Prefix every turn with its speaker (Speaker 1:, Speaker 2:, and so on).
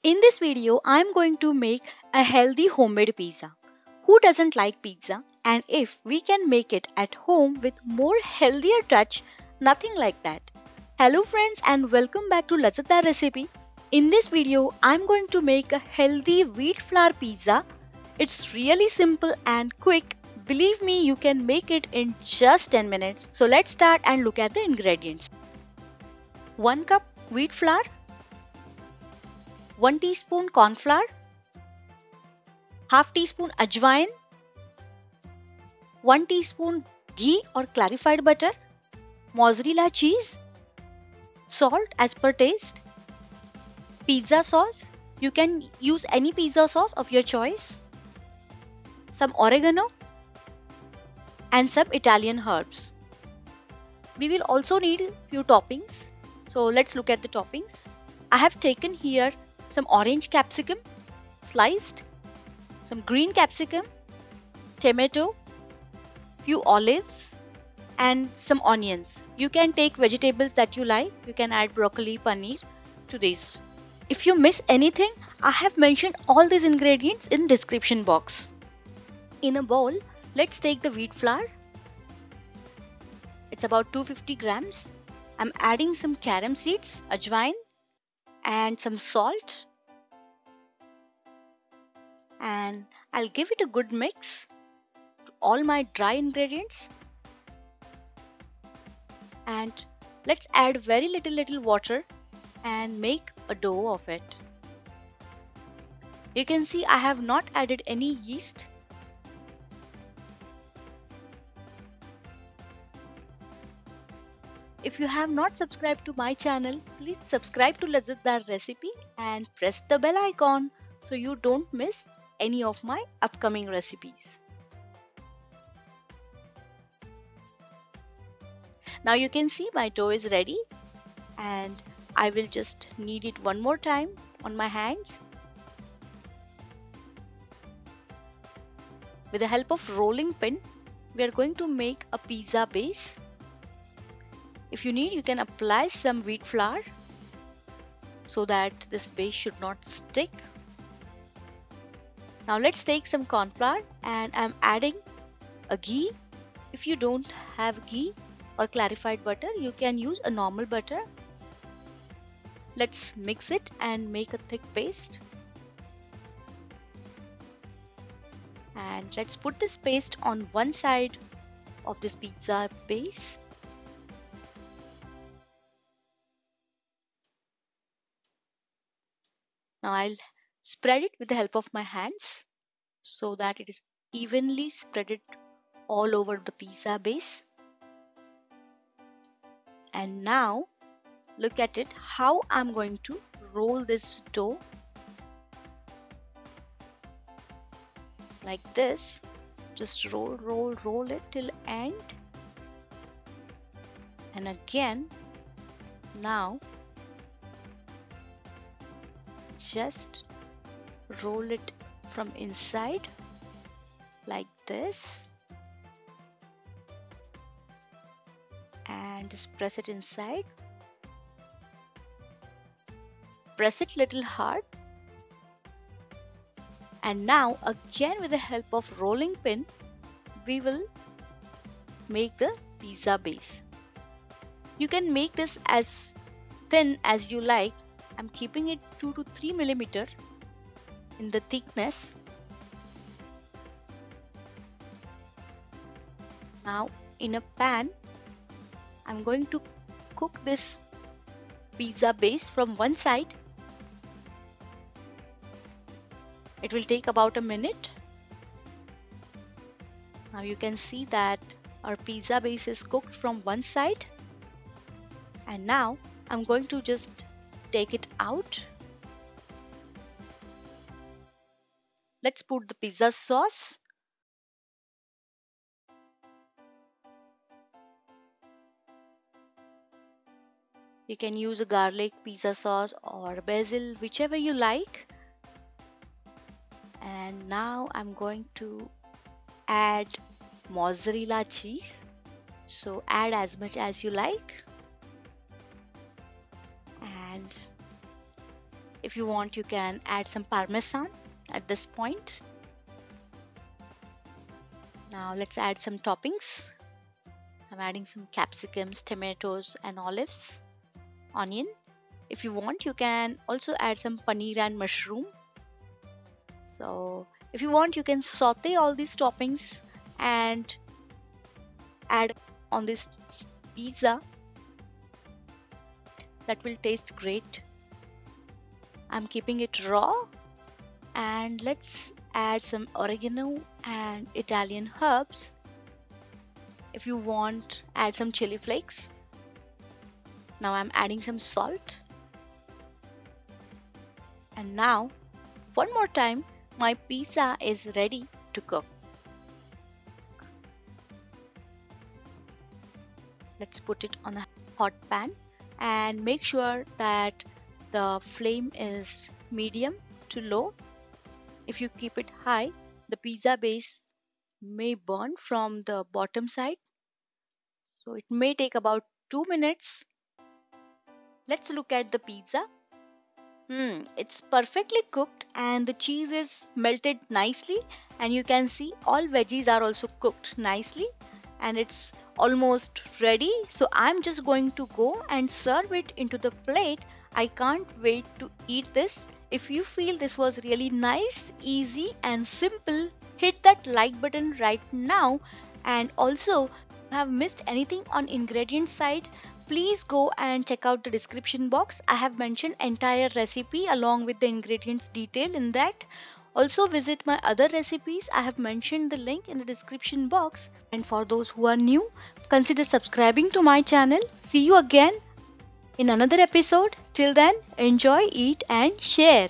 Speaker 1: In this video, I'm going to make a healthy homemade pizza. Who doesn't like pizza? And if we can make it at home with more healthier touch, nothing like that. Hello friends and welcome back to Lajjatdar Recipe. In this video, I'm going to make a healthy wheat flour pizza. It's really simple and quick. Believe me, you can make it in just 10 minutes. So let's start and look at the ingredients. 1 cup wheat flour, 1 teaspoon corn flour, half teaspoon ajwain, 1 teaspoon ghee or clarified butter, mozzarella cheese, salt as per taste, pizza sauce. You can use any pizza sauce of your choice, some oregano, and some Italian herbs. We will also need few toppings. So let's look at the toppings. I have taken here some orange capsicum sliced, some green capsicum, tomato, few olives and some onions. You can take vegetables that you like. You can add broccoli, paneer to this. If you miss anything, I have mentioned all these ingredients in description box. In a bowl, let's take the wheat flour. It's about 250 grams. I'm adding some carom seeds, ajwain and some salt. And I'll give it a good mix to all my dry ingredients. And let's add very little water and make a dough of it. You can see I have not added any yeast. If you have not subscribed to my channel, please subscribe to Lajjatdar Recipe and press the bell icon so you don't miss any of my upcoming recipes. Now you can see my dough is ready and I will just knead it one more time on my hands. With the help of rolling pin, we are going to make a pizza base. If you need, you can apply some wheat flour so that this base should not stick. Now let's take some corn flour and I'm adding a ghee. If you don't have ghee or clarified butter, you can use a normal butter. Let's mix it and make a thick paste. And let's put this paste on one side of this pizza base. Now I'll spread it with the help of my hands so that it is evenly spread all over the pizza base. And now look at it, how I'm going to roll this dough. Like this, just roll it till end. And again, now just roll it from inside like this and just press it inside. Press it little hard. And now again with the help of rolling pin, we will make the pizza base. You can make this as thin as you like. I'm keeping it 2 to 3 millimeter in the thickness. Now in a pan, I'm going to cook this pizza base from one side. It will take about a minute. Now you can see that our pizza base is cooked from one side. And now I'm going to just take it out. Let's put the pizza sauce. You can use a garlic pizza sauce or basil, whichever you like. And now I'm going to add mozzarella cheese. So add as much as you like. And If you want, you can add some parmesan at this point. Now let's add some toppings. I'm adding some capsicums, tomatoes and olives, onion. If you want, you can also add some paneer and mushroom. So if you want, you can saute all these toppings and add on this pizza. That will taste great. I'm keeping it raw, and let's add some oregano and Italian herbs. If you want, add some chili flakes. Now I'm adding some salt. And now, one more time, my pizza is ready to cook. Let's put it on a hot pan and make sure that the flame is medium to low. If you keep it high, the pizza base may burn from the bottom side. So it may take about 2 minutes. Let's look at the pizza. It's perfectly cooked and the cheese is melted nicely, and you can see all veggies are also cooked nicely, and it's almost ready. So I'm just going to go and serve it into the plate. I can't wait to eat this. If you feel this was really nice, easy and simple, hit that like button right now. And also, if you have missed anything on ingredient side, please go and check out the description box. I have mentioned entire recipe along with the ingredients detail in that. Also visit my other recipes. I have mentioned the link in the description box. And for those who are new, consider subscribing to my channel. See you again in another episode. Till then, enjoy, eat and share.